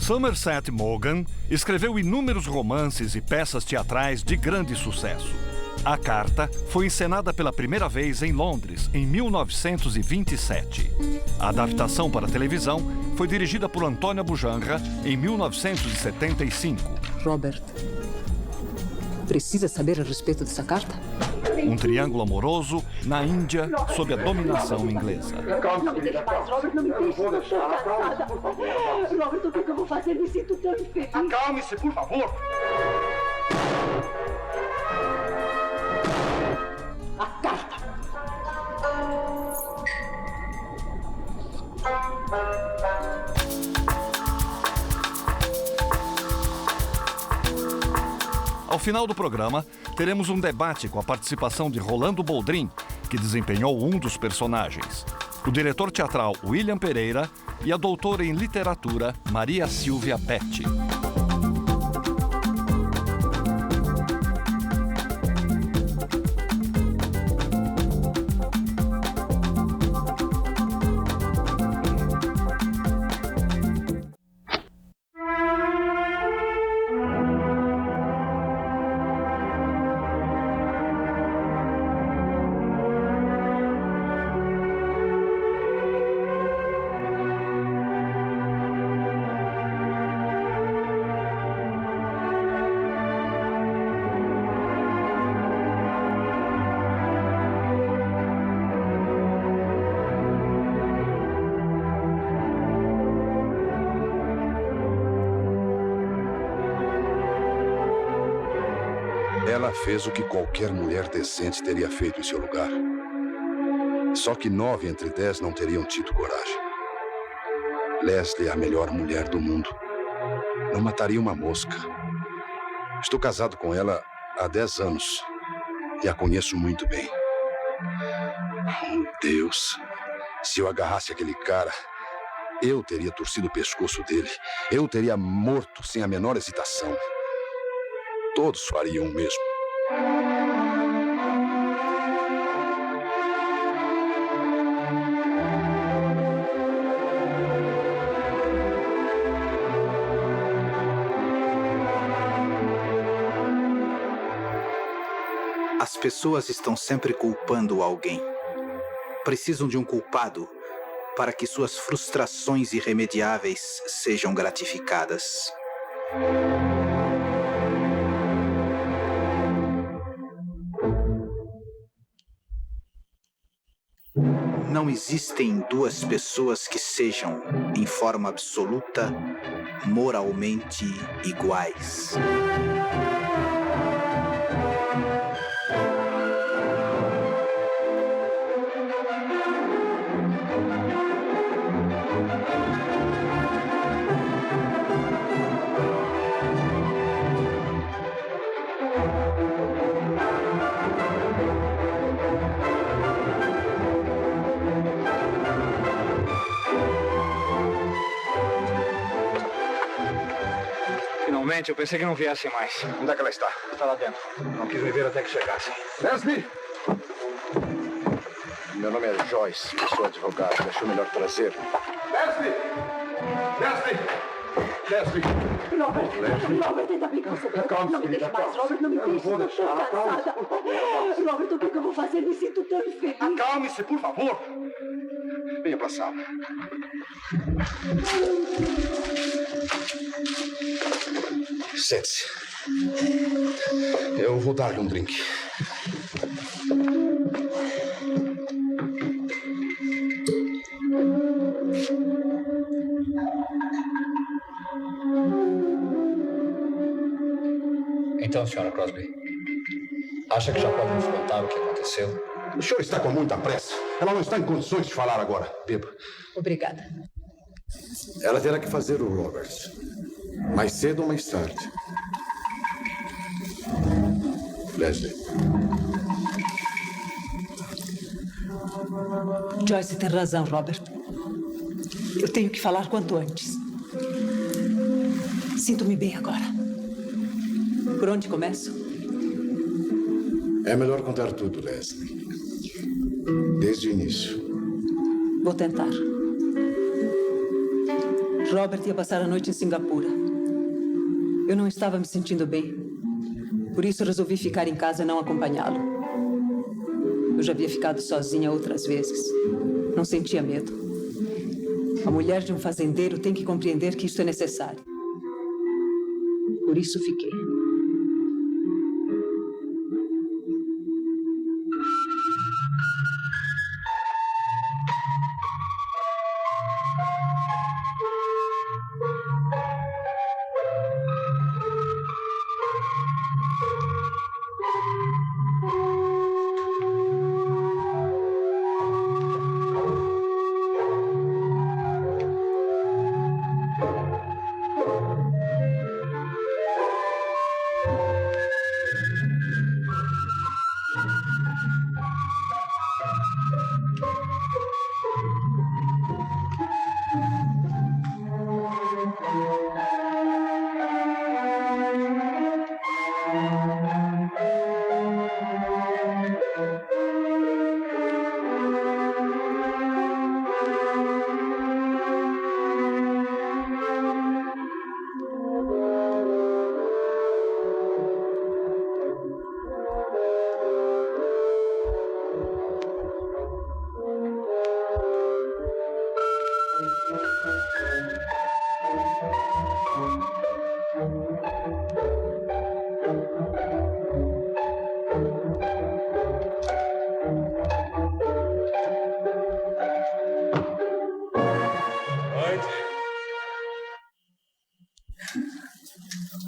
Somerset Maugham escreveu inúmeros romances e peças teatrais de grande sucesso. A Carta foi encenada pela primeira vez em Londres, em 1927. A adaptação para a televisão foi dirigida por Antônia Bujanra, em 1975. Robert, precisa saber a respeito dessa carta? Um triângulo amoroso na Índia sob a dominação inglesa. Não me deixe mais, Robert, não me deixe, estou tão cansada. Robert, o que eu vou fazer? Me sinto tão infeliz. Acalme-se, por favor. A carta. Ao final do programa, teremos um debate com a participação de Rolando Boldrin, que desempenhou um dos personagens, o diretor teatral William Pereira e a doutora em literatura Maria Silvia Petti. Ela fez o que qualquer mulher decente teria feito em seu lugar. Só que 9 entre 10 não teriam tido coragem. Leslie é a melhor mulher do mundo. Não mataria uma mosca. Estou casado com ela há 10 anos e a conheço muito bem. Oh, Deus, se eu agarrasse aquele cara, eu teria torcido o pescoço dele. Eu teria morto sem a menor hesitação. Todos fariam o mesmo. As pessoas estão sempre culpando alguém. Precisam de um culpado para que suas frustrações irremediáveis sejam gratificadas. Não existem duas pessoas que sejam, em forma absoluta, moralmente iguais. Eu pensei que não viessem mais. Onde é que ela está? Está lá dentro. Não quis me ver até que chegassem. Leslie! Meu nome é Joyce, eu sou advogado. Achou melhor trazer. Leslie! Leslie! Leslie! Robert, ainda bem que você veio. Não me deixe mais, Robert, não me deixe, estou tão cansada. Robert, o que eu vou fazer? Me sinto tão infeliz. Acalme-se, por favor. Venha pra sala. Sente-se. Eu vou dar-lhe um drink. Então, Sra. Crosby, acha que já pode nos contar o que aconteceu? O senhor está com muita pressa. Ela não está em condições de falar agora. Beba. Obrigada. Ela terá que fazer o Roberts. Mais cedo ou mais tarde. Leslie. Joyce tem razão, Robert. Eu tenho que falar quanto antes. Sinto-me bem agora. Por onde começo? É melhor contar tudo, Leslie. Desde o início. Vou tentar. Robert ia passar a noite em Singapura. Eu não estava me sentindo bem. Por isso resolvi ficar em casa e não acompanhá-lo. Eu já havia ficado sozinha outras vezes. Não sentia medo. A mulher de um fazendeiro tem que compreender que isso é necessário. Por isso fiquei.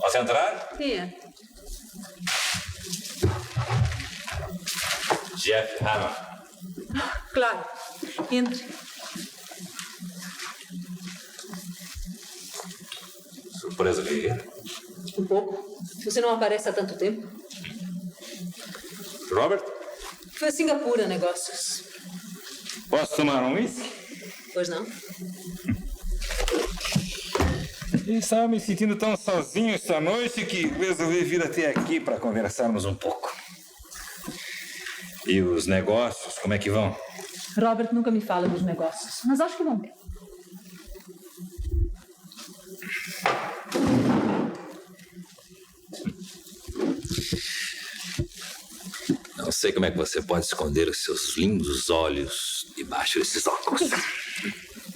Posso entrar? Quem é? Jeff Hammond. Claro. Entre. Surpresa ver. Um pouco. Você não aparece há tanto tempo. Robert? Foi a Singapura, negócios. Posso tomar um whisky? Pois não? Eu estava me sentindo tão sozinho esta noite que resolvi vir até aqui para conversarmos um pouco. E os negócios, como é que vão? Robert nunca me fala dos negócios, mas acho que vão bem. Não sei como é que você pode esconder os seus lindos olhos debaixo desses óculos.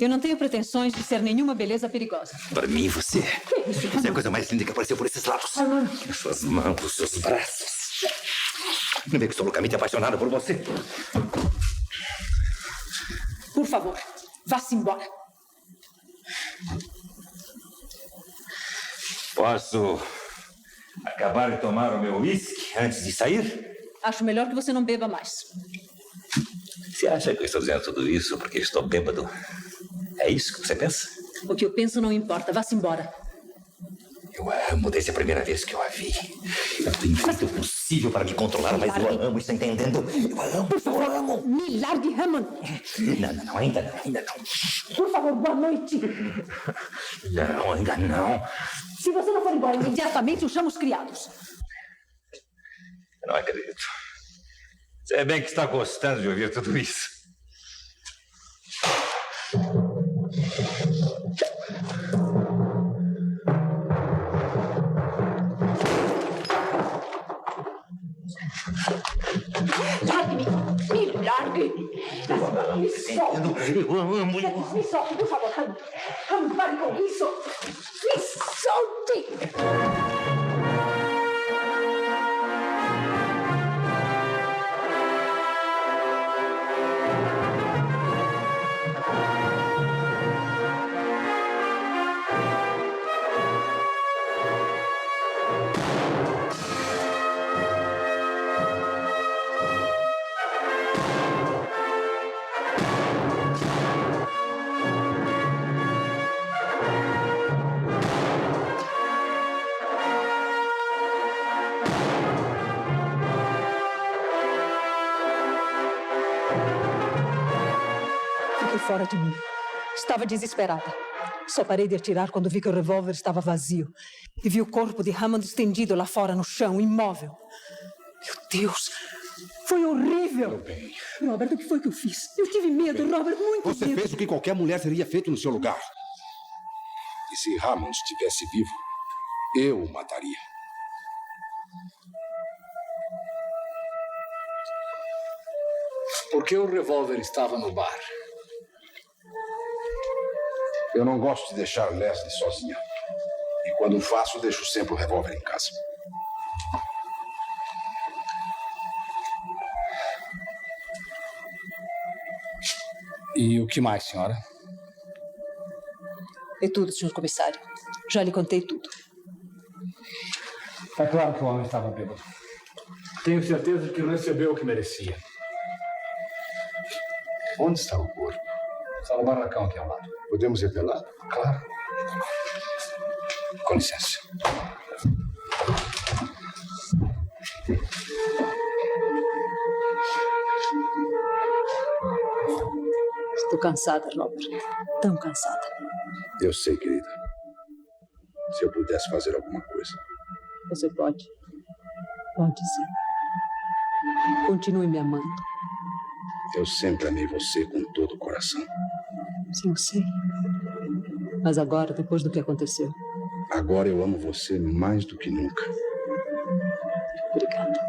Eu não tenho pretensões de ser nenhuma beleza perigosa. Para mim, você é a coisa mais linda que apareceu por esses lados. As suas mãos, os seus braços. Não vê que estou loucamente apaixonado por você? Por favor, vá-se embora. Posso acabar de tomar o meu whisky antes de sair? Acho melhor que você não beba mais. Você acha que eu estou dizendo tudo isso porque estou bêbado? É isso que você pensa? O que eu penso não importa. Vá-se embora. Eu a amo desde a primeira vez que eu a vi. Eu tenho feito o possível para me controlar, mas eu a amo, está entendendo? Eu a amo, eu a amo. Me largue, Hammond. Não, ainda não. Por favor, boa noite. Não, ainda não. Se você não for embora imediatamente, eu chamo os criados. Eu não acredito. Você é bem que está gostando de ouvir tudo isso. Largue-me! Me largue! Me solte! Eu amo. Me solte, por favor, Hammond. Hammond, pare com isso! Me solte! Fora de mim. Estava desesperada. Só parei de atirar quando vi que o revólver estava vazio. E vi o corpo de Hammond estendido lá fora no chão, imóvel. Meu Deus! Foi horrível! Meu bem. Robert, o que foi que eu fiz? Eu tive medo, Robert, muito Você medo. fez o que qualquer mulher teria feito no seu lugar. E se Hammond estivesse vivo, eu o mataria. Por que o revólver estava no bar? Eu não gosto de deixar Leslie sozinha. E quando faço, deixo sempre o revólver em casa. E o que mais, senhora? É tudo, senhor comissário. Já lhe contei tudo. É claro que o homem estava bêbado. Tenho certeza de que não recebeu o que merecia. Onde está o corpo? Está no barracão aqui ao lado. Podemos ir até lá? Claro. Com licença. Estou cansada, Robert. Tão cansada. Eu sei, querida. Se eu pudesse fazer alguma coisa. Você pode. Pode sim. Continue me amando. Eu sempre amei você com todo o coração. Sim, eu sei. Mas agora, depois do que aconteceu... Agora eu amo você mais do que nunca. Obrigada.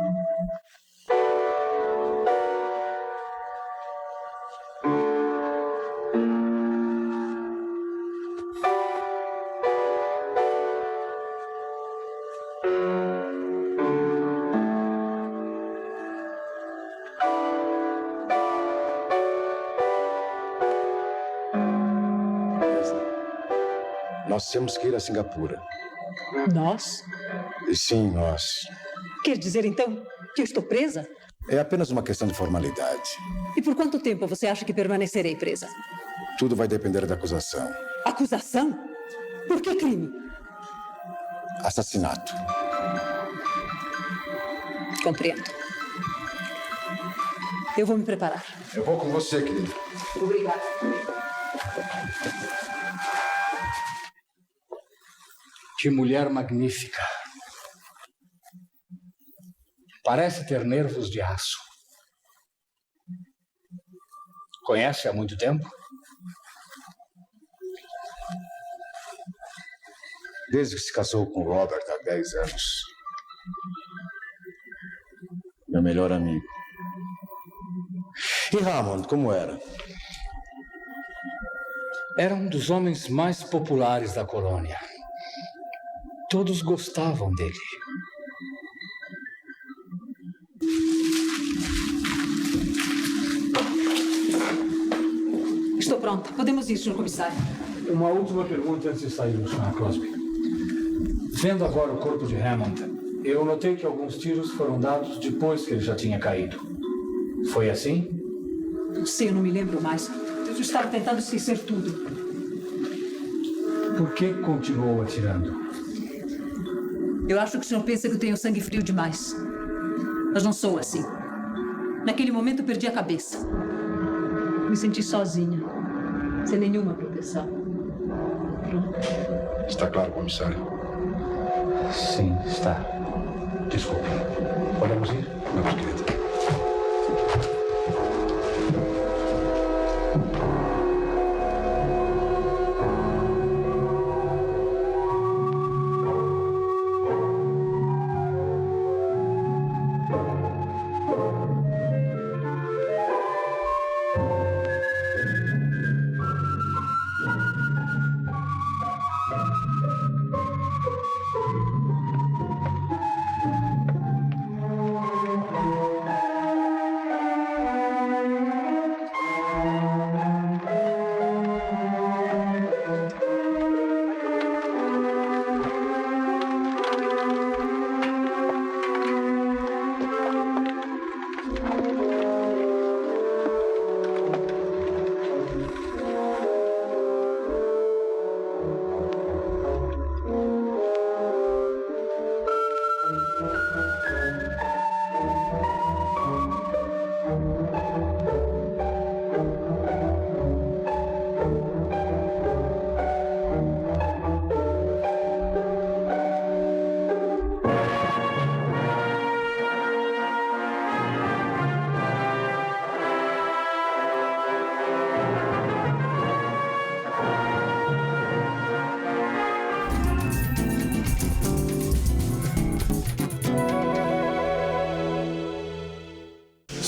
Nós temos que ir a Singapura. Nós? E sim, nós. Quer dizer, então, que eu estou presa? É apenas uma questão de formalidade. E por quanto tempo você acha que permanecerei presa? Tudo vai depender da acusação. Acusação? Por que crime? Assassinato. Compreendo. Eu vou me preparar. Eu vou com você, querido. Obrigada. Que mulher magnífica. Parece ter nervos de aço. Conhece há muito tempo? Desde que se casou com Robert há 10 anos. Meu melhor amigo. E Hammond, como era? Era um dos homens mais populares da colônia. Todos gostavam dele. Estou pronta. Podemos ir, senhor comissário. Uma última pergunta antes de sairmos, Sra. Crosby. Vendo agora o corpo de Hammond, eu notei que alguns tiros foram dados depois que ele já tinha caído. Foi assim? Não sei, eu não me lembro mais. Eu estava tentando esquecer tudo. Por que continuou atirando? Eu acho que o senhor pensa que eu tenho sangue frio demais. Mas não sou assim. Naquele momento eu perdi a cabeça. Me senti sozinha, sem nenhuma proteção. Pronto. Está claro, comissário? Sim, está. Desculpe. Podemos ir? Vamos, querida.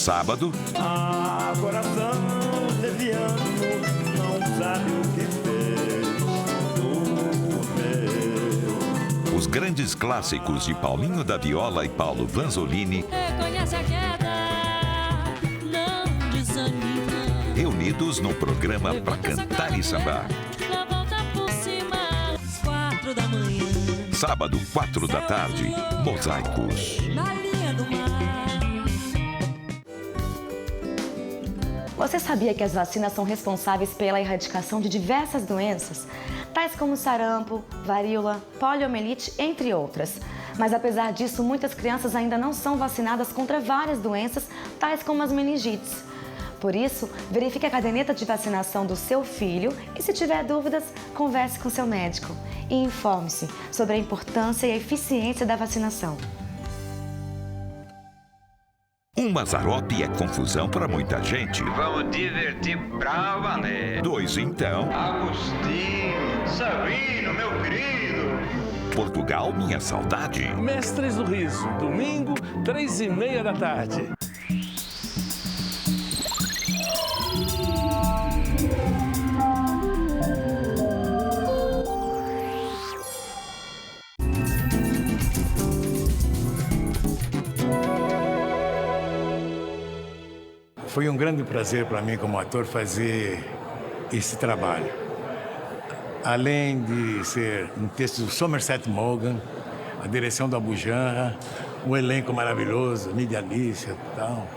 sábado... coração leviano não sabe o que fez do meu. Os grandes clássicos de Paulinho da Viola e Paulo Vanzolini... Reconhece a queda, não desanima. Reunidos num programa para cantar e sambar. Na volta por cima, às 4 da manhã. Sábado, 4 da tarde, Mosaicos. Na linha do mar. Você sabia que as vacinas são responsáveis pela erradicação de diversas doenças, tais como sarampo, varíola, poliomielite, entre outras? Mas apesar disso, muitas crianças ainda não são vacinadas contra várias doenças, tais como as meningites. Por isso, verifique a caderneta de vacinação do seu filho e, se tiver dúvidas, converse com seu médico. E informe-se sobre a importância e a eficiência da vacinação. Um Mazzaropi é confusão para muita gente. Vamos divertir pra valer. 2, então. Agostinho, Sabino, meu querido. Portugal, minha saudade. Mestres do Riso, domingo, 3:30 da tarde. Foi um grande prazer para mim, como ator, fazer esse trabalho. Além de ser um texto do Somerset Maugham, a direção do Abu Janra, um elenco maravilhoso, Mídia Alice e tal.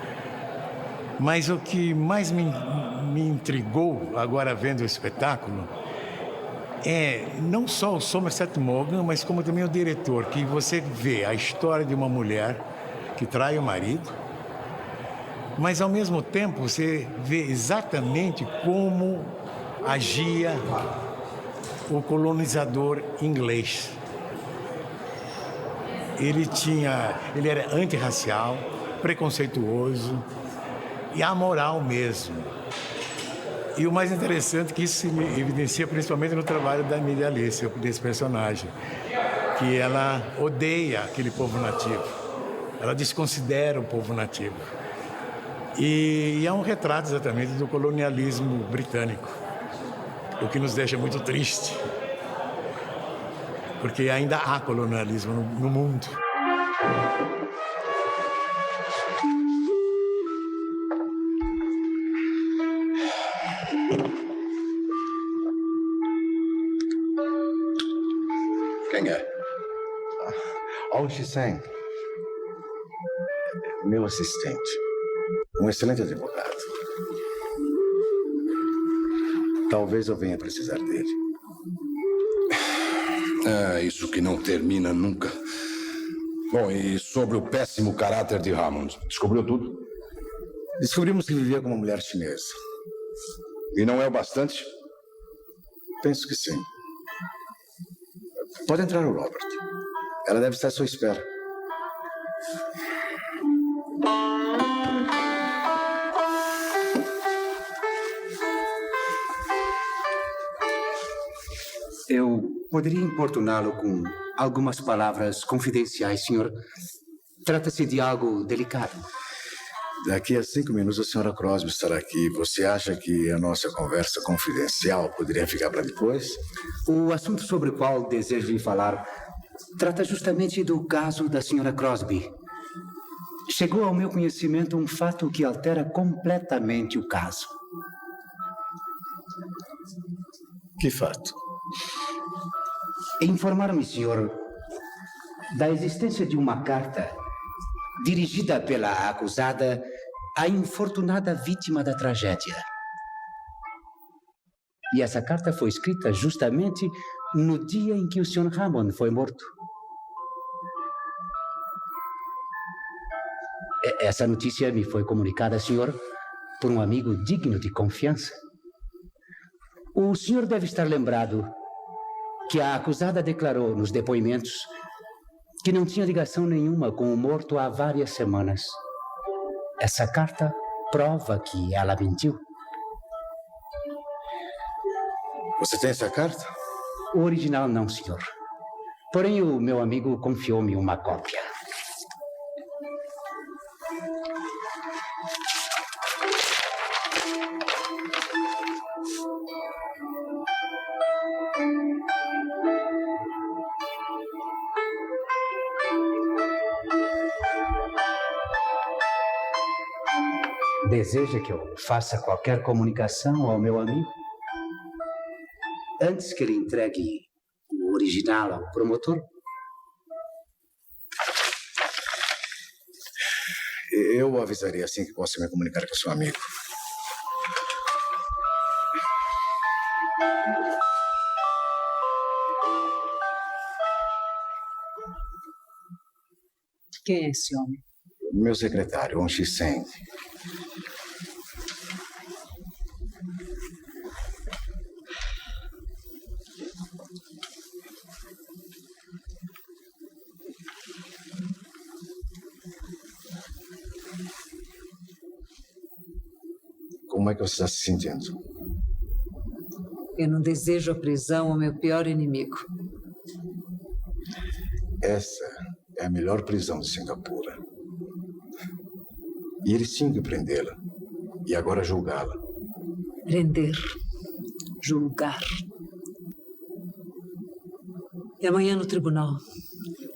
Mas o que mais me intrigou, agora vendo o espetáculo, é não só o Somerset Maugham, mas como também o diretor, que você vê a história de uma mulher que trai o marido, mas, ao mesmo tempo, você vê exatamente como agia o colonizador inglês. Ele era antirracial, preconceituoso e amoral mesmo. E o mais interessante é que isso se evidencia principalmente no trabalho da Mídia Alice, desse personagem, que ela odeia aquele povo nativo. Ela desconsidera o povo nativo. E é um retrato exatamente do colonialismo britânico, o que nos deixa muito triste, porque ainda há colonialismo no mundo. Quem é? Aung San, meu assistente. Um excelente advogado. Talvez eu venha precisar dele. É isso que não termina nunca. Bom, e sobre o péssimo caráter de Hammond? Descobriu tudo? Descobrimos que vivia com uma mulher chinesa. E não é o bastante? Penso que sim. Pode entrar, o Robert. Ela deve estar à sua espera. Eu poderia importuná-lo com algumas palavras confidenciais, senhor? Trata-se de algo delicado. Daqui a 5 minutos a senhora Crosby estará aqui. Você acha que a nossa conversa confidencial poderia ficar para depois? O assunto sobre o qual desejo lhe falar trata justamente do caso da senhora Crosby. Chegou ao meu conhecimento um fato que altera completamente o caso. Que fato? Informaram-me, senhor, da existência de uma carta dirigida pela acusada à infortunada vítima da tragédia. E essa carta foi escrita justamente no dia em que o Sr. Hammond foi morto. Essa notícia me foi comunicada, senhor, por um amigo digno de confiança. O senhor deve estar lembrado que a acusada declarou nos depoimentos que não tinha ligação nenhuma com o morto há várias semanas. Essa carta prova que ela mentiu. Você tem essa carta? O original não, senhor. Porém, o meu amigo confiou-me uma cópia. Deseja que eu faça qualquer comunicação ao meu amigo? Antes que ele entregue o original ao promotor? Eu o avisaria assim que possa me comunicar com seu amigo. Quem é esse homem? Meu secretário, um X100. Como é que você está se sentindo? Eu não desejo a prisão ao meu pior inimigo. Essa é a melhor prisão de Singapura. E eles tinham que prendê-la. E agora julgá-la. Prender. Julgar. E amanhã no tribunal,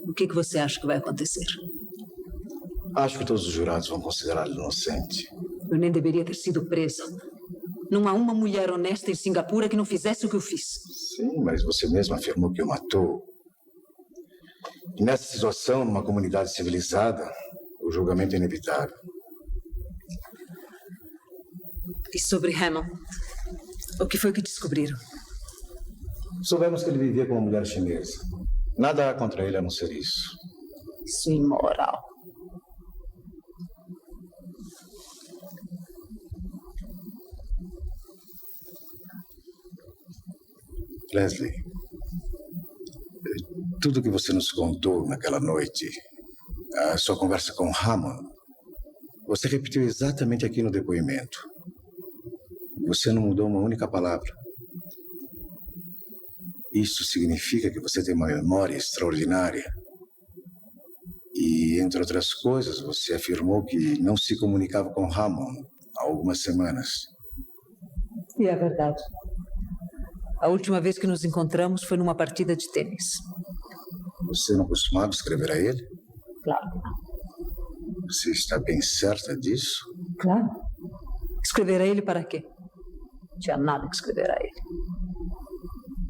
o que você acha que vai acontecer? Acho que todos os jurados vão considerá-la inocente. Eu nem deveria ter sido presa. Não há uma mulher honesta em Singapura que não fizesse o que eu fiz. Sim, mas você mesma afirmou que o matou. E nessa situação, numa comunidade civilizada, o julgamento é inevitável. E sobre Hammond? O que foi que descobriram? Soubemos que ele vivia com uma mulher chinesa. Nada há contra ele a não ser isso. Isso é imoral. Leslie, tudo que você nos contou naquela noite, a sua conversa com Hammond, você repetiu exatamente aqui no depoimento. Você não mudou uma única palavra. Isso significa que você tem uma memória extraordinária. E, entre outras coisas, você afirmou que não se comunicava com Hammond há algumas semanas. E é verdade. A última vez que nos encontramos foi numa partida de tênis. Você não costumava escrever a ele? Claro que não. Você está bem certa disso? Claro. Escrever a ele para quê? Não tinha nada que escrever a ele.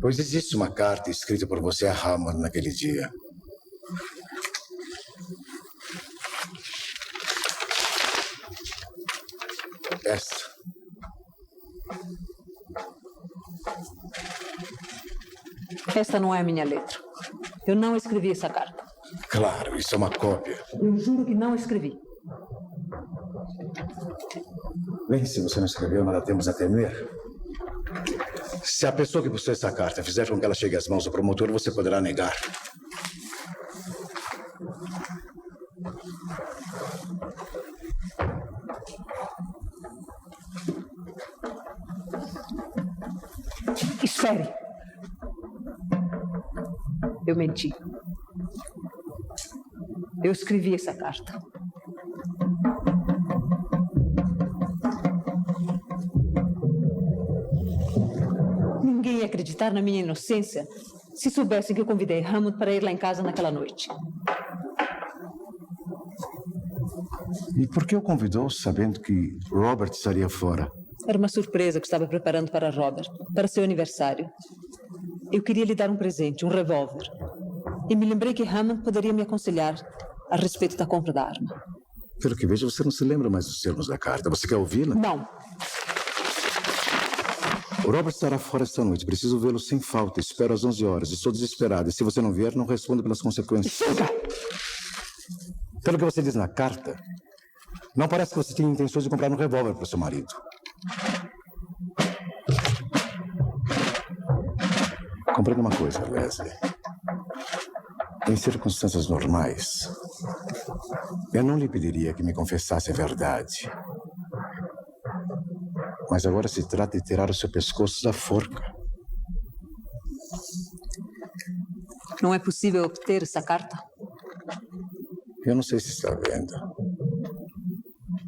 Pois existe uma carta escrita por você a Hammond naquele dia. Essa. Esta não é a minha letra. Eu não escrevi essa carta. Claro, isso é uma cópia. Eu juro que não escrevi. Bem, se você não escreveu, nada temos a temer. Se a pessoa que possuiu essa carta fizer com que ela chegue às mãos do promotor, você poderá negar. Espere. Eu menti. Eu escrevi essa carta. Ninguém ia acreditar na minha inocência se soubessem que eu convidei Hammond para ir lá em casa naquela noite. E por que o convidou sabendo que Robert estaria fora? Era uma surpresa que estava preparando para Robert, para seu aniversário. Eu queria lhe dar um presente, um revólver. E me lembrei que Hammond poderia me aconselhar a respeito da compra da arma. Pelo que vejo, você não se lembra mais dos termos da carta. Você quer ouvi-la? Não. O Robert estará fora esta noite. Preciso vê-lo sem falta. Espero às 11 horas. Estou desesperado. E se você não vier, não respondo pelas consequências. Chega! Pelo que você diz na carta, não parece que você tinha intenções de comprar um revólver para o seu marido. Compreenda uma coisa, Leslie. Em circunstâncias normais, eu não lhe pediria que me confessasse a verdade. Mas agora se trata de tirar o seu pescoço da forca. Não é possível obter essa carta? Eu não sei se está vendo.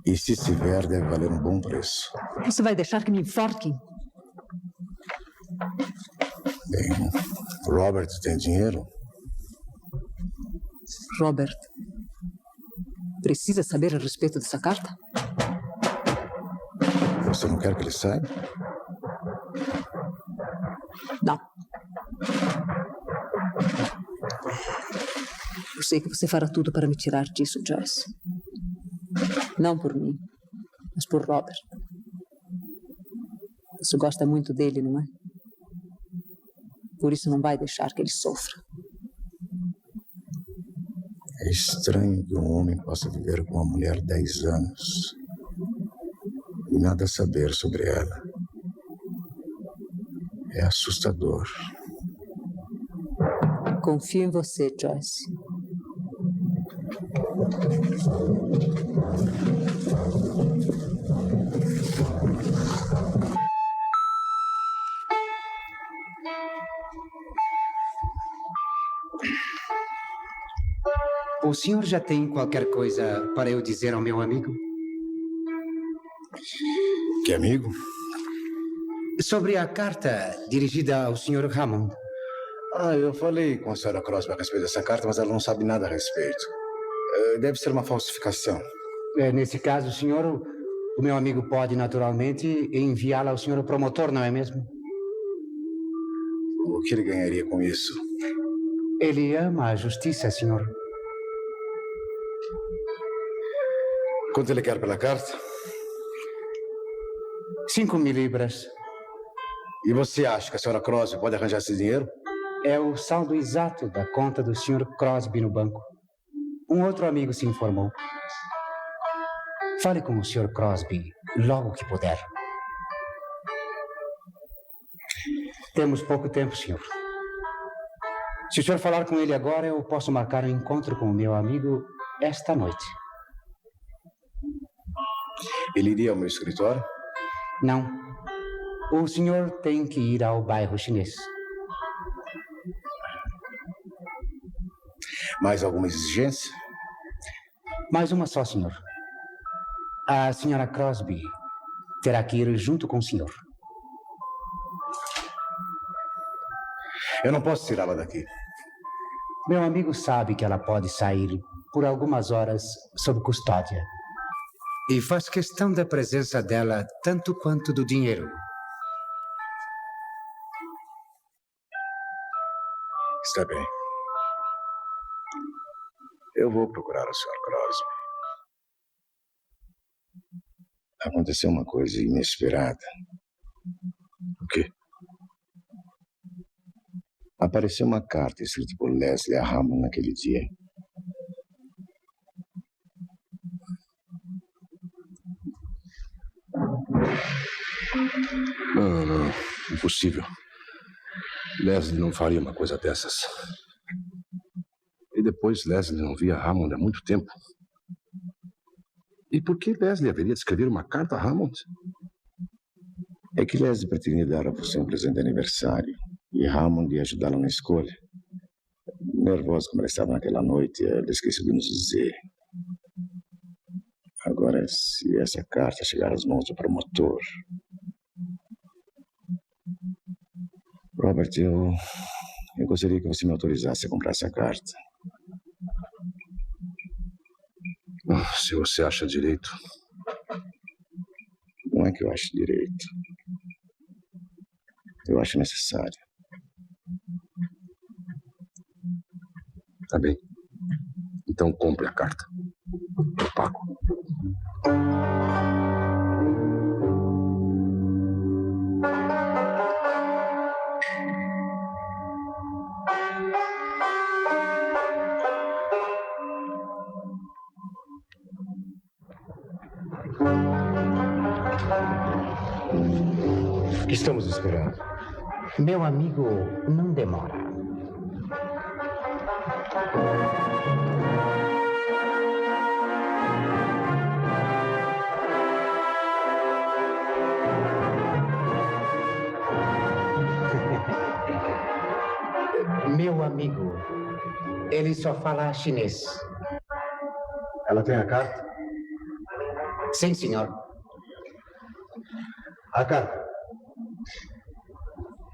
E se estiver, deve valer um bom preço. Você vai deixar que me enforquem? Bem, Robert tem dinheiro? Robert precisa saber a respeito dessa carta? Você não quer que ele saia? Não. Eu sei que você fará tudo para me tirar disso, Joyce. Não por mim, mas por Robert. Você gosta muito dele, não é? Por isso não vai deixar que ele sofra. É estranho que um homem possa viver com uma mulher 10 anos e nada saber sobre ela. É assustador. Confio em você, Joyce. O senhor já tem qualquer coisa para eu dizer ao meu amigo? Que amigo? Sobre a carta dirigida ao senhor Hammond. Eu falei com a senhora Crosby a respeito dessa carta, mas ela não sabe nada a respeito. Deve ser uma falsificação. Nesse caso, senhor, o meu amigo pode naturalmente enviá-la ao senhor promotor, não é mesmo? O que ele ganharia com isso? Ele ama a justiça, senhor. Quanto ele quer pela carta? 5.000 libras. E você acha que a senhora Crosby pode arranjar esse dinheiro? É o saldo exato da conta do Sr. Crosby no banco. Um outro amigo se informou. Fale com o Sr. Crosby logo que puder. Temos pouco tempo, senhor. Se o senhor falar com ele agora, eu posso marcar um encontro com o meu amigo esta noite. Ele iria ao meu escritório? Não. O senhor tem que ir ao bairro chinês. Mais alguma exigência? Mais uma só, senhor. A senhora Crosby terá que ir junto com o senhor. Eu não posso tirá-la daqui. Meu amigo sabe que ela pode sair por algumas horas sob custódia. E faz questão da presença dela tanto quanto do dinheiro. Está bem. Eu vou procurar o Sr. Crosby. Aconteceu uma coisa inesperada. O quê? Apareceu uma carta escrita por Leslie Hammond naquele dia. Não. Impossível. Leslie não faria uma coisa dessas. E depois Leslie não via Hammond há muito tempo. E por que Leslie haveria de escrever uma carta a Hammond? É que Leslie pretendia dar a você um presente de aniversário. E Hammond ia ajudá-la na escolha. Nervosa como ela estava naquela noite, ela esqueceu de nos dizer. Agora, se essa carta chegar às mãos do promotor... Robert, eu gostaria que você me autorizasse a comprar essa carta. Se você acha direito. Não é que eu acho direito. Eu acho necessário. Tá bem. Então compre a carta. Eu pago. O que estamos esperando? Meu amigo não demora. Meu amigo, ele só fala chinês. Ela tem a carta? Sim, senhor. A carta?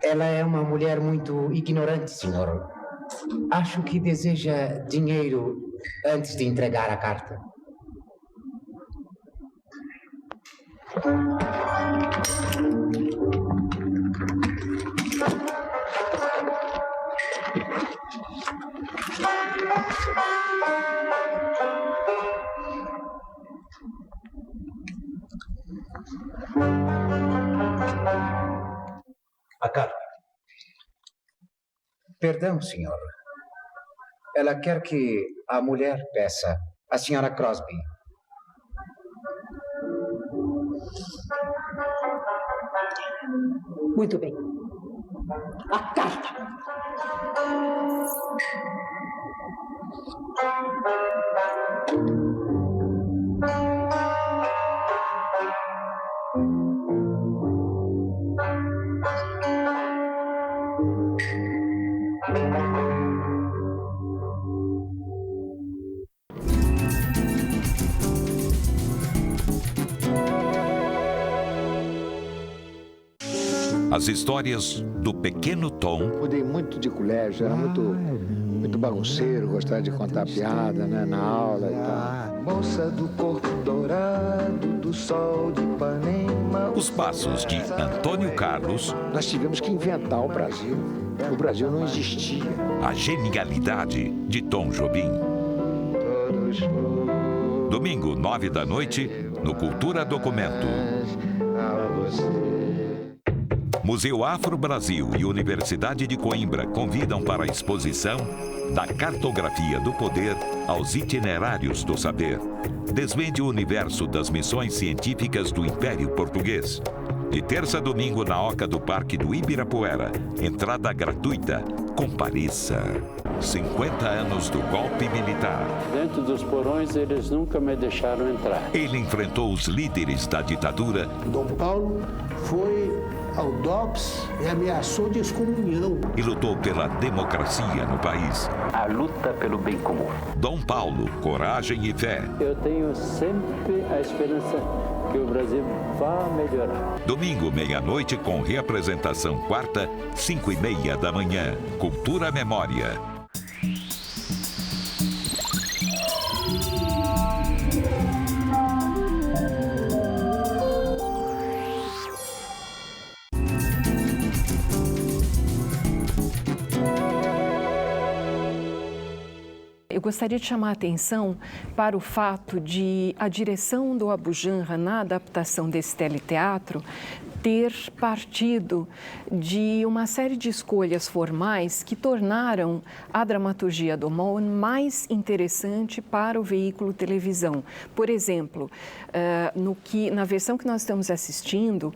Ela é uma mulher muito ignorante, senhor. Acho que deseja dinheiro antes de entregar a carta. A carta. Perdão, senhor. Ela quer que a mulher peça a senhora Crosby. Muito bem. A carta. As histórias do Pequeno Tom. Mudei muito de colégio, era muito bagunceiro, gostava de contar piada, né, na aula e tal. Moça do corpo dourado do sol de Ipanema. Os passos de Antônio Carlos. Nós tivemos que inventar o Brasil. O Brasil não existia. A genialidade de Tom Jobim. Domingo, 9 da noite, no Cultura Documento. Museu Afro-Brasil e Universidade de Coimbra convidam para a exposição Da Cartografia do Poder aos Itinerários do Saber. Desvende o universo das missões científicas do Império Português. De terça a domingo na Oca do Parque do Ibirapuera. Entrada gratuita. Compareça. 50 anos do golpe militar. Dentro dos porões, eles nunca me deixaram entrar. Ele enfrentou os líderes da ditadura. Dom Paulo foi ao DOPS e ameaçou de excomunhão. E lutou pela democracia no país. A luta pelo bem comum. Dom Paulo, coragem e fé. Eu tenho sempre a esperança que o Brasil vá melhorar. Domingo, meia-noite, com reapresentação quarta, 5:30 da manhã. Cultura Memória. Eu gostaria de chamar a atenção para o fato de a direção do Abu Janra na adaptação desse teleteatro ter partido de uma série de escolhas formais que tornaram a dramaturgia do Moen mais interessante para o veículo televisão. Por exemplo, na versão que nós estamos assistindo,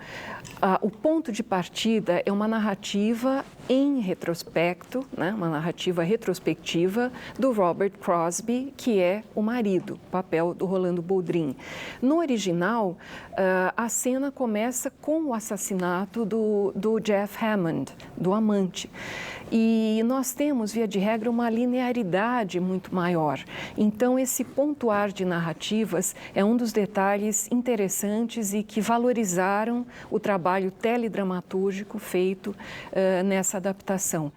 o ponto de partida é uma narrativa em retrospecto, né, uma narrativa retrospectiva do Robert Crosby, que é o marido, papel do Rolando Boldrin. No original, a cena começa com o assassinato do Jeff Hammond, do amante. E nós temos, via de regra, uma linearidade muito maior. Então, esse pontuar de narrativas é um dos detalhes interessantes e que valorizaram o trabalho teledramatúrgico feito nessa adaptação.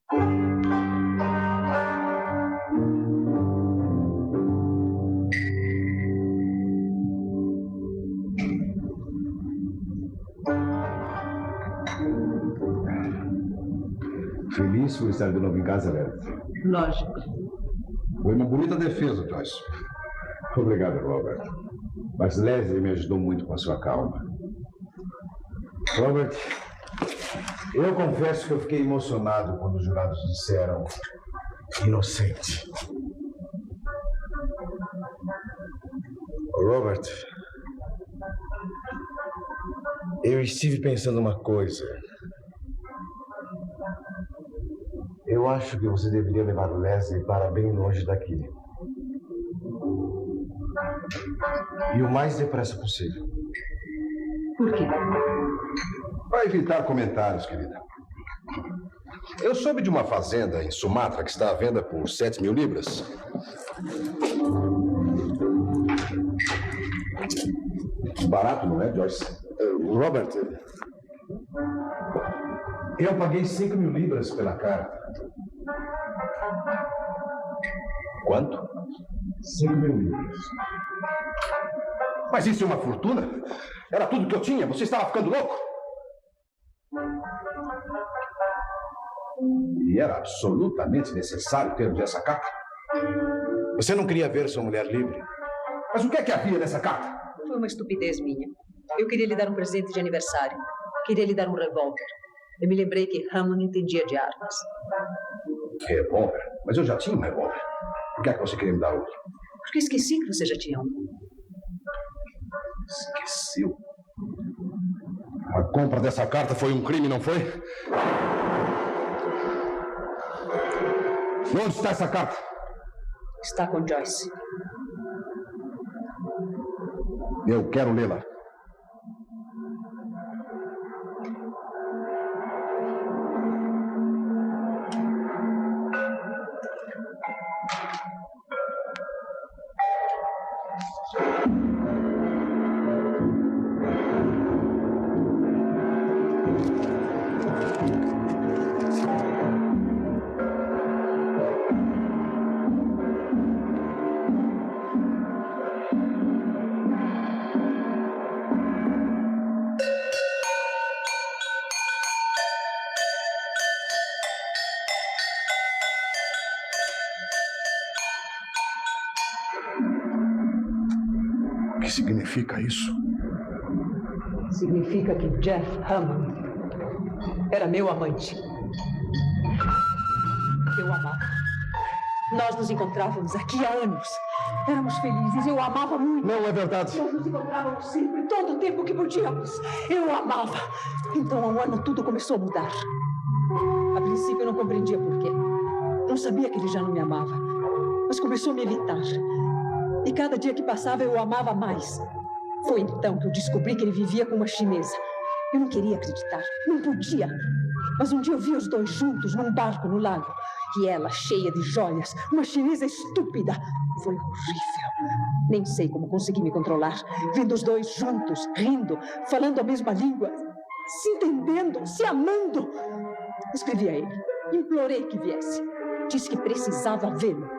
Feliz por estar de novo em casa, Vera? Lógico. Foi uma bonita defesa, Joyce. Obrigado, Robert. Mas Leslie me ajudou muito com a sua calma. Robert, eu confesso que eu fiquei emocionado quando os jurados disseram inocente. Robert, eu estive pensando uma coisa. Eu acho que você deveria levar Leslie para bem longe daqui. E o mais depressa possível. Por quê? Para evitar comentários, querida. Eu soube de uma fazenda em Sumatra que está à venda por 7.000 libras. Barato, não é, Joyce? Robert, eu paguei 5.000 libras pela carta. Quanto? 5.000 libras. Mas isso é uma fortuna? Era tudo que eu tinha? Você estava ficando louco? E era absolutamente necessário termos essa carta? Você não queria ver sua mulher livre? Mas o que é que havia nessa carta? Foi uma estupidez minha. Eu queria lhe dar um presente de aniversário. Queria lhe dar um revólver. Eu me lembrei que Hammond entendia de armas. Revólver? Mas eu já tinha um revólver. Por que é que você queria me dar outro? Porque esqueci que você já tinha um. Esqueceu? A compra dessa carta foi um crime, não foi? Onde está essa carta? Está com Joyce. Eu quero lê-la. O que significa isso? Significa que Jeff Hammond era meu amante. Eu o amava. Nós nos encontrávamos aqui há anos. Éramos felizes, eu o amava muito. Não é verdade. Nós nos encontrávamos sempre, todo o tempo que podíamos. Eu o amava. Então, há um ano, tudo começou a mudar. A princípio, eu não compreendia por quê. Não sabia que ele já não me amava. Mas começou a me evitar. E cada dia que passava, eu o amava mais. Foi então que eu descobri que ele vivia com uma chinesa. Eu não queria acreditar, não podia. Mas um dia eu vi os dois juntos num barco no lago. E ela, cheia de joias, uma chinesa estúpida. Foi horrível. Nem sei como consegui me controlar. Vendo os dois juntos, rindo, falando a mesma língua, se entendendo, se amando. Escrevi a ele, implorei que viesse. Disse que precisava vê-lo.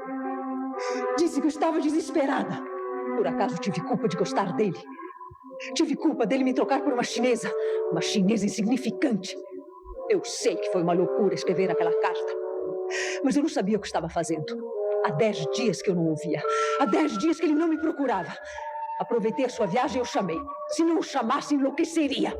Disse que eu estava desesperada. Por acaso tive culpa de gostar dele? Tive culpa dele me trocar por uma chinesa insignificante. Eu sei que foi uma loucura escrever aquela carta. Mas eu não sabia o que estava fazendo. Há 10 dias que eu não o via. Há 10 dias que ele não me procurava. Aproveitei a sua viagem e eu chamei. Se não o chamasse, enlouqueceria.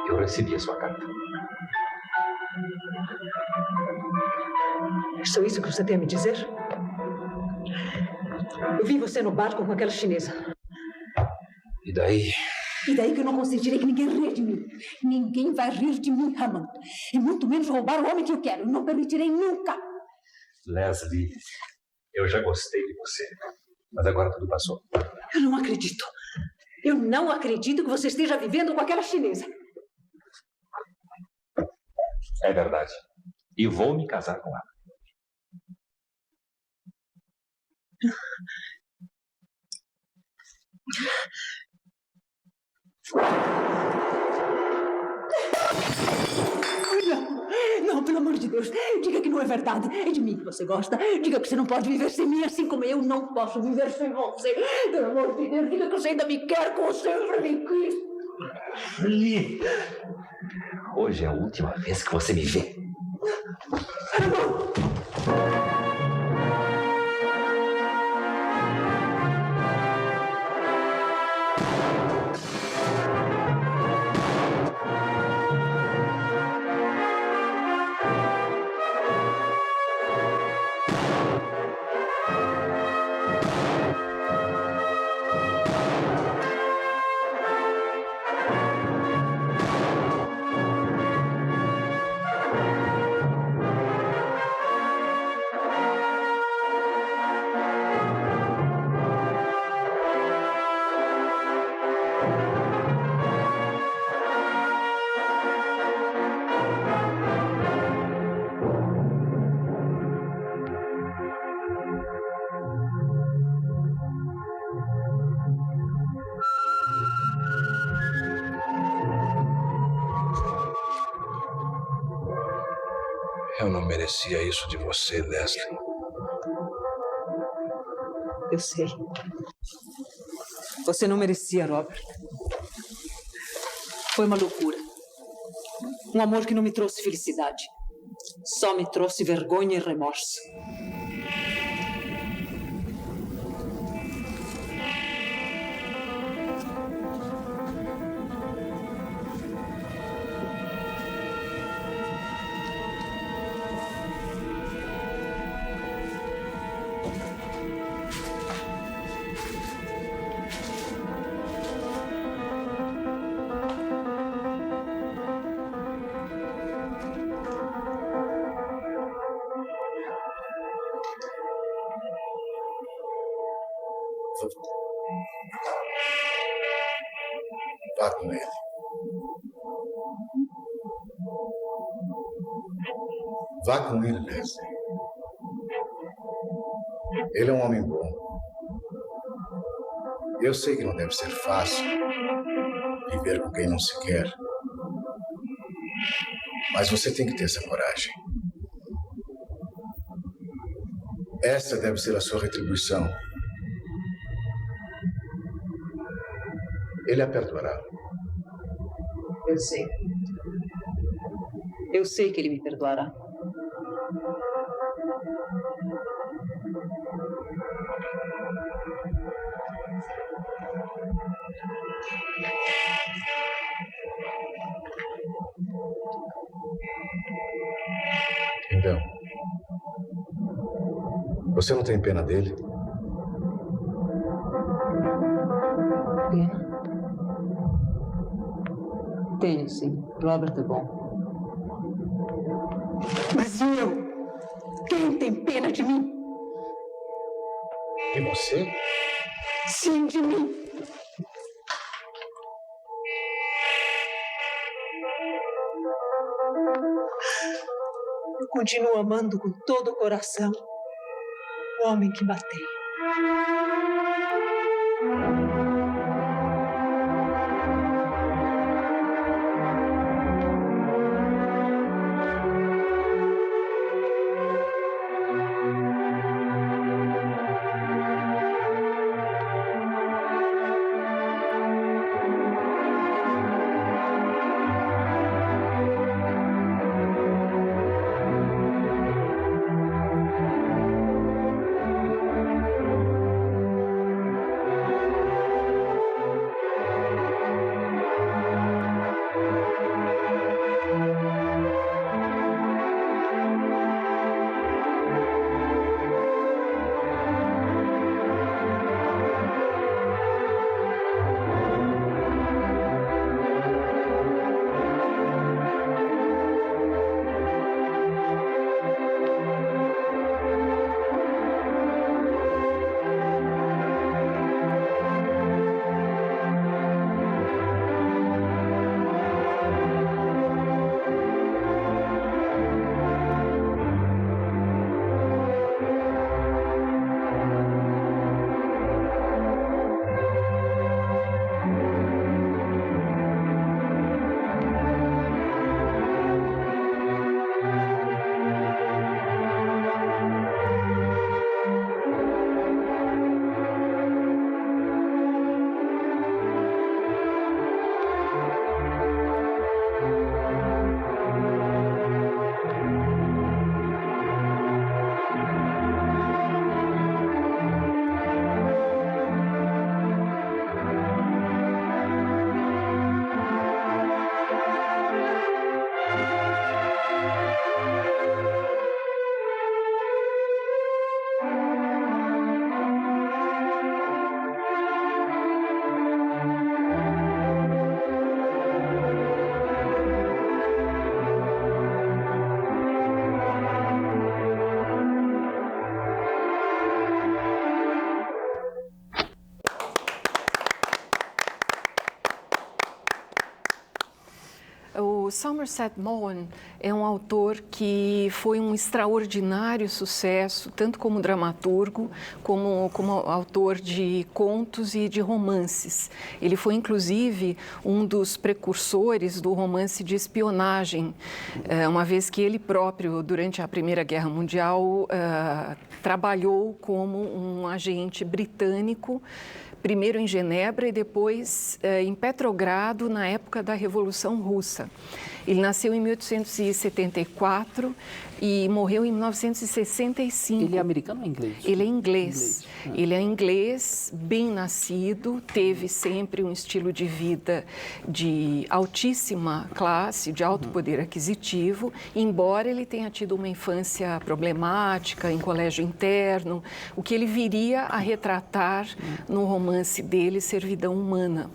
Eu recebi a sua carta. É só isso que você tem a me dizer? Eu vi você no barco com aquela chinesa. E daí? E daí que eu não consentirei que ninguém ria de mim. Ninguém vai rir de mim, Hammond. E muito menos roubar o homem que eu quero. Não permitirei nunca. Leslie, eu já gostei de você. Mas agora tudo passou. Eu não acredito. Eu não acredito que você esteja vivendo com aquela chinesa. É verdade. E vou me casar com ela. Não, pelo amor amor de Deus, diga que não é verdade. É de mim que você gosta. Diga que você não pode viver sem mim, assim como eu não posso viver sem você. Pelo amor de Deus, diga que você ainda me quer como sempre me quis. Li, hoje é a última vez que você me vê. Eu não merecia isso de você, Leslie. Eu sei. Você não merecia, Robert. Foi uma loucura. Um amor que não me trouxe felicidade. Só me trouxe vergonha e remorso. Vá com ele. Vá com ele, Leslie. Ele é um homem bom. Eu sei que não deve ser fácil viver com quem não se quer. Mas você tem que ter essa coragem. Essa deve ser a sua retribuição. Ele a perdoará. Eu sei. Eu sei que ele me perdoará. Então, você não tem pena dele? Pena? Tenho, sim. Robert é bom. Mas eu? Quem tem pena de mim? De você? Sim, de mim. Eu continuo amando com todo o coração o homem que matei. O Somerset Maugham é um autor que foi um extraordinário sucesso, tanto como dramaturgo, como autor de contos e de romances. Ele foi, inclusive, um dos precursores do romance de espionagem, uma vez que ele próprio, durante a Primeira Guerra Mundial, trabalhou como um agente britânico, primeiro em Genebra e depois em Petrogrado, na época da Revolução Russa. Ele nasceu em 1874 e morreu em 1965. Ele é americano ou inglês? Ele é inglês. Ele é inglês, bem nascido, teve sempre um estilo de vida de altíssima classe, de alto poder aquisitivo, embora ele tenha tido uma infância problemática, em colégio interno, o que ele viria a retratar no romance dele, Servidão Humana.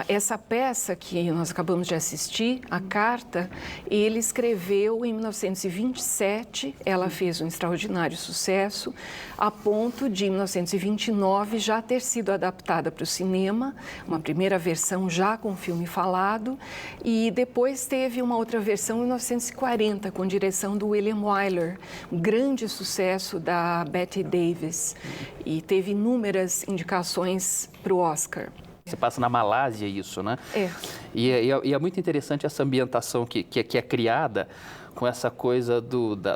Essa peça que nós acabamos de assistir, A Carta, ele escreveu em 1927, ela fez um extraordinário sucesso, a ponto de, em 1929, já ter sido adaptada para o cinema, uma primeira versão já com filme falado, e depois teve uma outra versão em 1940, com direção do William Wyler, um grande sucesso da Bette Davis, e teve inúmeras indicações para o Oscar. Você passa na Malásia isso, né? É. E é muito interessante essa ambientação que é criada com essa coisa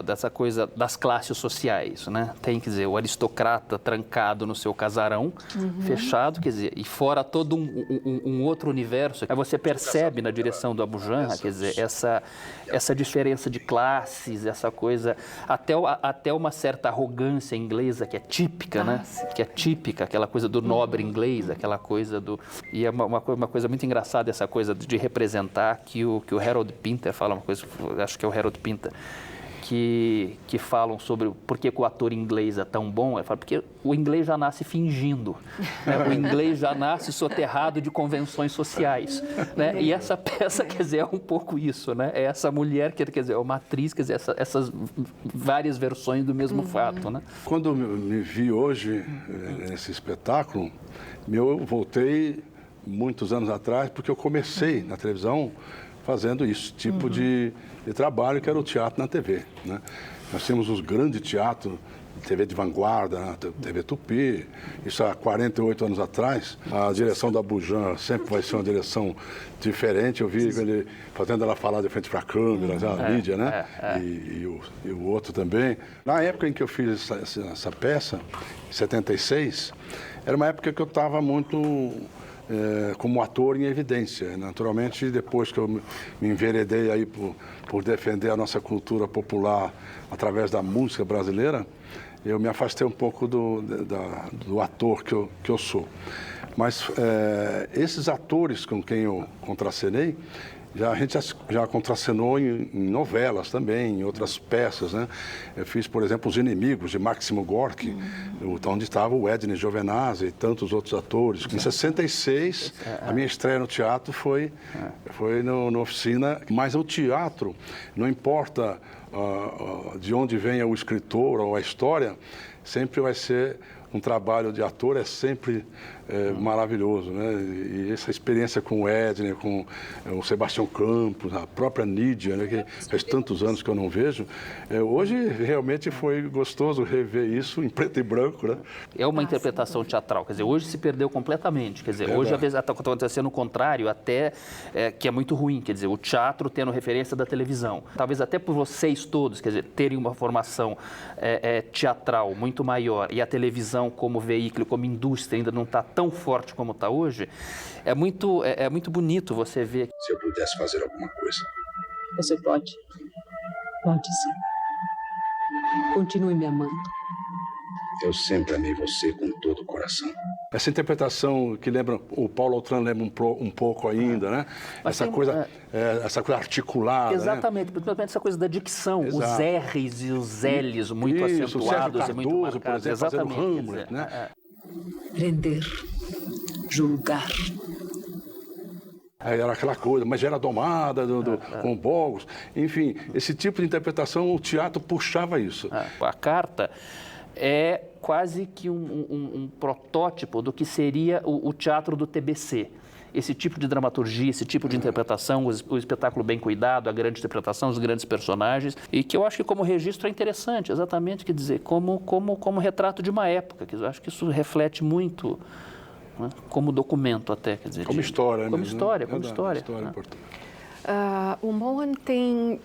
dessa coisa das classes sociais, né? Tem, quer dizer, o aristocrata trancado no seu casarão, fechado, quer dizer, e fora todo um outro universo. Aí você percebe na direção do Abu Janra, quer dizer, essa diferença de classes, essa coisa, até uma certa arrogância inglesa que é típica, né? Que é típica, aquela coisa do nobre inglês, aquela coisa do... E é uma coisa muito engraçada essa coisa de representar que o Harold Pinter fala uma coisa, acho que é o Harold Pinter, que falam sobre por que o ator inglês é tão bom. Ele fala, porque o inglês já nasce fingindo, né? O inglês já nasce soterrado de convenções sociais, né? E essa peça, quer dizer, é um pouco isso, né? É essa mulher, quer dizer, é uma atriz, quer dizer, essas várias versões do mesmo fato, né? Quando eu me vi hoje nesse espetáculo, eu voltei muitos anos atrás, porque eu comecei na televisão fazendo isso, tipo de trabalho que era o teatro na TV, né? Nós tínhamos os grandes teatros, TV de vanguarda, TV Tupi, isso há 48 anos atrás. A direção da Abu Janra sempre vai ser uma direção diferente. Eu vi ele fazendo ela falar de frente para a câmera, a Lídia, né? E o outro também. Na época em que eu fiz essa peça, em 76, era uma época que eu estava muito... como ator em evidência. Naturalmente, depois que eu me enveredei aí por defender a nossa cultura popular através da música brasileira, eu me afastei um pouco do ator que eu sou. Mas esses atores com quem eu contracenei, a gente já contracenou em novelas também, em outras peças, né? Eu fiz, por exemplo, Os Inimigos, de Máximo Gorki, onde estava o Edney Giovenazzi e tantos outros atores. Em 66, a minha estreia no teatro foi na Oficina. Mas o teatro, não importa de onde venha o escritor ou a história, sempre vai ser... Um trabalho de ator é sempre maravilhoso, né? E essa experiência com o Edney, com o Sebastião Campos, a própria Nídia, né? Que faz tantos anos que eu não vejo, hoje realmente foi gostoso rever isso em preto e branco, né? É uma interpretação teatral, quer dizer, hoje se perdeu completamente, quer dizer, hoje às vezes está acontecendo o contrário, até que é muito ruim, quer dizer, o teatro tendo referência da televisão. Talvez até por vocês todos, quer dizer, terem uma formação teatral muito maior e a televisão como veículo, como indústria ainda não está tão forte como está hoje, é muito bonito você ver. Se eu pudesse fazer alguma coisa. Você pode. Pode sim. Continue me amando. Eu sempre amei você com todo o coração. Essa interpretação que lembra, o Paulo Autran lembra um pouco ainda, né? Essa coisa articulada. Exatamente, principalmente essa coisa da dicção, Exato. Os R's e os L's muito acentuados Cardoso, e muito marcados. por exemplo, Exatamente. fazendo Hamlet, né? Prender, julgar. Era aquela coisa, mas era domada com bogos. Enfim, esse tipo de interpretação, o teatro puxava isso. A Carta é quase que um protótipo do que seria o teatro do TBC. esse tipo de dramaturgia, esse tipo de interpretação, o espetáculo bem cuidado, a grande interpretação, os grandes personagens, e que eu acho que como registro é interessante, exatamente, quer dizer, como retrato de uma época, que eu acho que isso reflete muito, né, como documento até, quer dizer... Como história, como mesmo, história, né? como história. História importante. O Mohan tem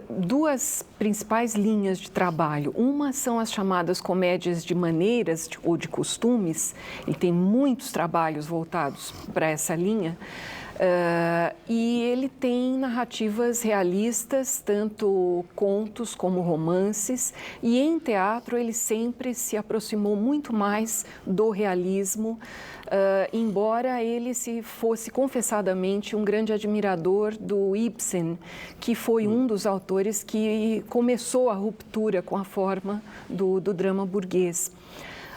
duas principais linhas de trabalho. Uma são as chamadas comédias de maneiras ou de costumes, e tem muitos trabalhos voltados para essa linha. E ele tem narrativas realistas, tanto contos como romances, e em teatro ele sempre se aproximou muito mais do realismo, embora ele se fosse confessadamente um grande admirador do Ibsen, que foi um dos autores que começou a ruptura com a forma do drama burguês.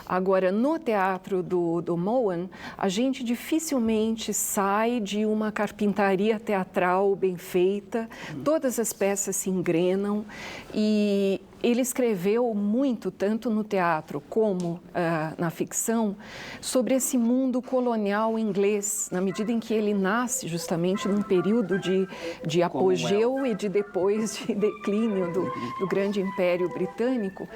Agora, no teatro do Mohan, a gente dificilmente sai de uma carpintaria teatral bem feita, todas as peças se engrenam e ele escreveu muito, tanto no teatro como na ficção, sobre esse mundo colonial inglês, na medida em que ele nasce justamente num período de apogeu e de depois de declínio do grande Império Britânico.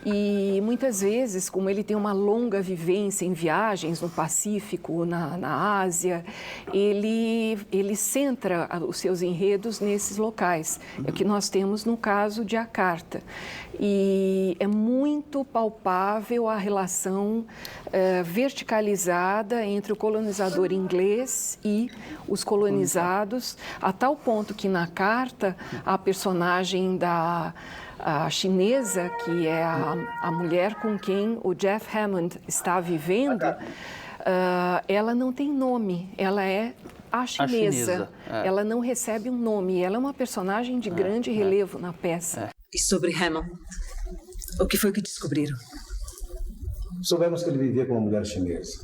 E muitas vezes, como ele tem uma longa vivência em viagens no Pacífico, na Ásia, ele centra os seus enredos nesses locais. É o que nós temos no caso de A Carta. E é muito palpável a relação verticalizada entre o colonizador inglês e os colonizados, a tal ponto que na Carta a personagem a chinesa, que é a mulher com quem o Jeff Hammond está vivendo, ela não tem nome, ela é a chinesa. Ela não recebe um nome, ela é uma personagem de grande relevo na peça. E sobre Hammond, o que foi que descobriram? Soubemos que ele vivia com uma mulher chinesa.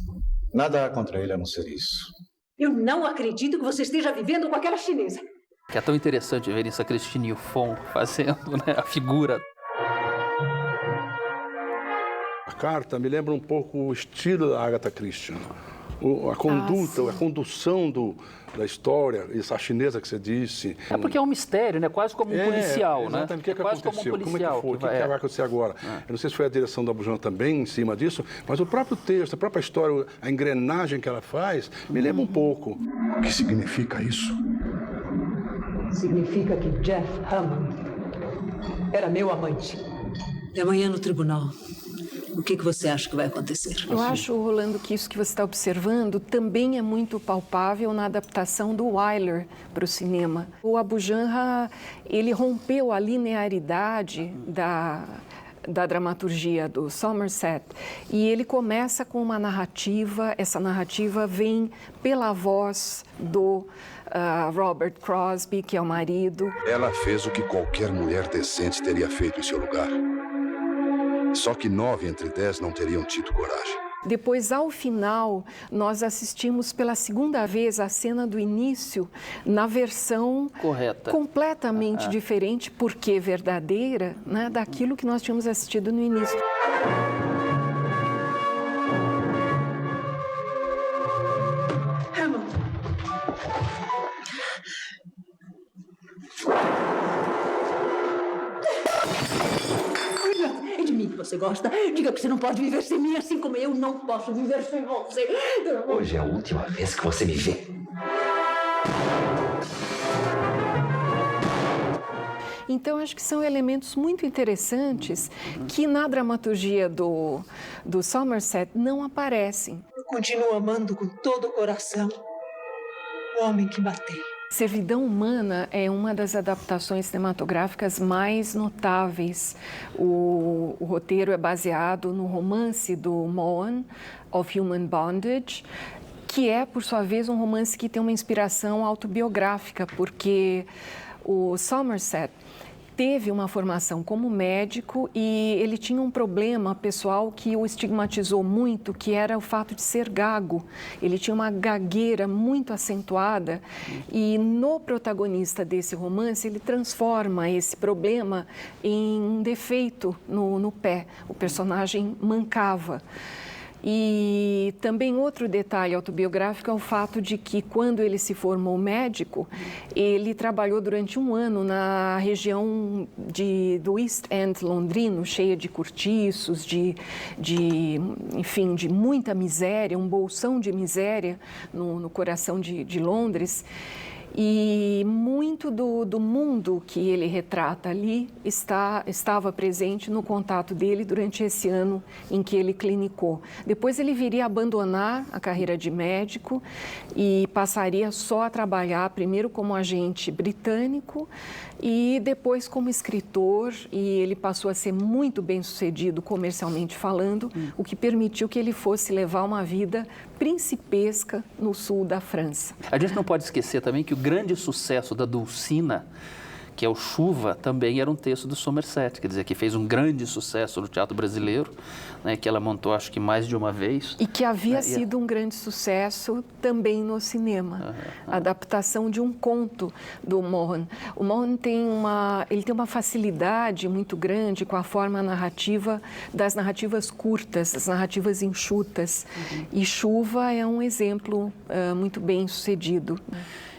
Nada há contra ele a não ser isso. Eu não acredito que você esteja vivendo com aquela chinesa. Que é tão interessante ver essa Christine Yufon fazendo, né, a figura. A Carta me lembra um pouco o estilo da Agatha Christie. A conduta, a condução da história, essa chinesa que você disse. É porque é um mistério, né? Quase como um policial, né? Exatamente. O que quase aconteceu? como um policial. Como é que foi? O que vai acontecer agora? Eu não sei se foi a direção da Bujan também em cima disso, mas o próprio texto, a própria história, a engrenagem que ela faz, me lembra um pouco. O que significa isso? Significa que Jeff Hammond era meu amante. E amanhã no tribunal, o que você acha que vai acontecer? Eu acho, Rolando, que isso que você está observando também é muito palpável na adaptação do Wyler para o cinema. O Abu Janra, ele rompeu a linearidade da dramaturgia do Somerset e ele começa com uma narrativa, essa narrativa vem pela voz do Robert Crosby, que é o marido. Ela fez o que qualquer mulher decente teria feito em seu lugar. Só que 9 entre 10 não teriam tido coragem. Depois, ao final, nós assistimos pela segunda vez a cena do início na versão correta, completamente diferente, porque verdadeira, né, daquilo que nós tínhamos assistido no início. Hammond. É de mim que você gosta. Diga que você não pode viver sem mim, assim como eu não posso viver sem você. Hoje é a última vez que você me vê. Então, acho que são elementos muito interessantes que na dramaturgia do Somerset não aparecem. Eu continuo amando com todo o coração o homem que matei. Servidão Humana é uma das adaptações cinematográficas mais notáveis. O roteiro é baseado no romance do Mohan, Of Human Bondage, que é, por sua vez, um romance que tem uma inspiração autobiográfica, porque o Somerset teve uma formação como médico e ele tinha um problema pessoal que o estigmatizou muito, que era o fato de ser gago. Ele tinha uma gagueira muito acentuada e no protagonista desse romance ele transforma esse problema em um defeito no pé. O personagem mancava. E E também outro detalhe autobiográfico é o fato de que, quando ele se formou médico, ele trabalhou durante um ano na região do East End londrino, cheia de cortiços, enfim, de muita miséria, um bolsão de miséria no coração de Londres. E muito do mundo que ele retrata ali estava presente no contato dele durante esse ano em que ele clinicou. Depois ele viria a abandonar a carreira de médico e passaria só a trabalhar primeiro como agente britânico e depois como escritor, e ele passou a ser muito bem-sucedido comercialmente falando, o que permitiu que ele fosse levar uma vida principesca no sul da França. A gente não pode esquecer também que o grande sucesso da Dulcina, que é o Chuva, também era um texto do Somerset, quer dizer, que fez um grande sucesso no teatro brasileiro, né, que ela montou, acho que mais de uma vez. E que havia sido um grande sucesso também no cinema, a adaptação de um conto do Mohan. O Mohan tem uma facilidade muito grande com a forma narrativa das narrativas curtas, das narrativas enxutas, e Chuva é um exemplo muito bem sucedido.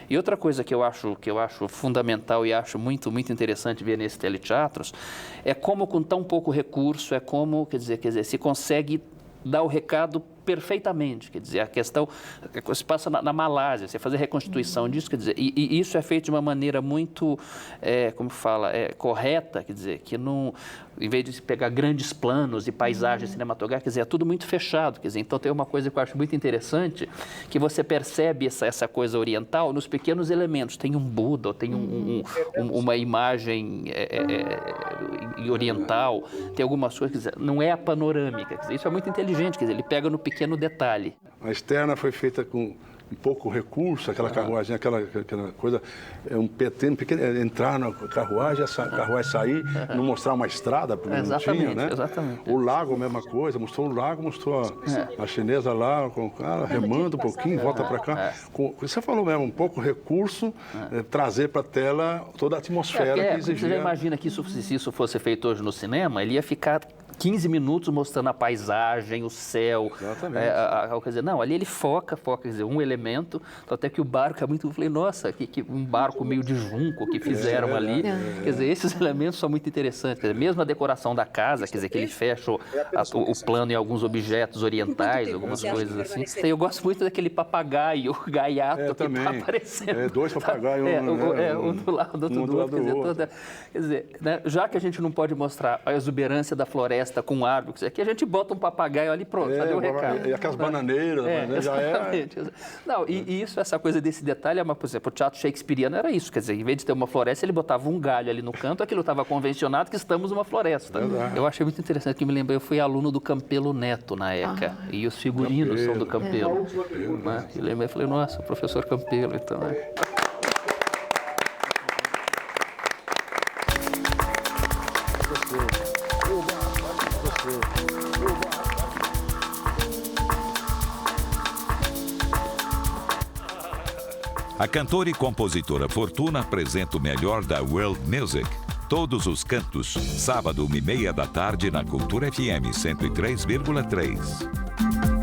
E outra coisa que eu acho fundamental e acho muito interessante ver nesses teleteatros é como, com tão pouco recurso, quer dizer, se consegue dar o recado perfeitamente, quer dizer, a questão se passa na Malásia, você fazer reconstituição disso, quer dizer, e isso é feito de uma maneira muito, correta, quer dizer, que não, em vez de pegar grandes planos e paisagens cinematográficas, quer dizer, é tudo muito fechado, quer dizer, então tem uma coisa que eu acho muito interessante, que você percebe essa coisa oriental nos pequenos elementos, tem um Buda, tem uma imagem oriental, tem algumas coisas, quer dizer, não é a panorâmica, quer dizer, isso é muito inteligente, quer dizer, ele pega no pequeno detalhe. A externa foi feita com um pouco recurso, aquela carruagem, aquela coisa, entrar na carruagem, essa carruagem sair, não mostrar uma estrada, porque não tinha, né? Exatamente. O lago, a mesma coisa, mostrou o lago, mostrou a chinesa lá, com o cara remando um pouquinho, volta para cá. Você falou mesmo, um pouco recurso, trazer para a tela toda a atmosfera que exigia. Você já imagina que se isso fosse feito hoje no cinema, ele ia ficar 15 minutos mostrando a paisagem, o céu. Quer dizer, não, ali ele foca, quer dizer, um elemento, até que o barco é muito... Eu falei, nossa, que um barco meio de junco que fizeram ali. Quer dizer, esses elementos são muito interessantes. Quer dizer, mesmo a decoração da casa, quer dizer, que ele fecha o plano em alguns objetos orientais, algumas coisas assim. Eu gosto muito daquele papagaio, gaiato, que está aparecendo. Dois papagaios. Um do lado do outro. Quer dizer, né, já que a gente não pode mostrar a exuberância da floresta com árvore, aqui a gente bota um papagaio ali, pronto, já deu o recado. E aquelas bananeiras, já é... Não, e isso, essa coisa desse detalhe, por exemplo, o teatro shakespeariano era isso, quer dizer, em vez de ter uma floresta, ele botava um galho ali no canto, aquilo estava convencionado que estamos numa floresta. Eu achei muito interessante, que me lembrei, eu fui aluno do Campelo Neto na ECA, e os figurinos são do Campelo. Eu lembrei, falei, nossa, o professor Campelo, então... A cantora e compositora Fortuna apresenta o melhor da world music. Todos os cantos, sábado, 1h30 da tarde, na Cultura FM 103,3.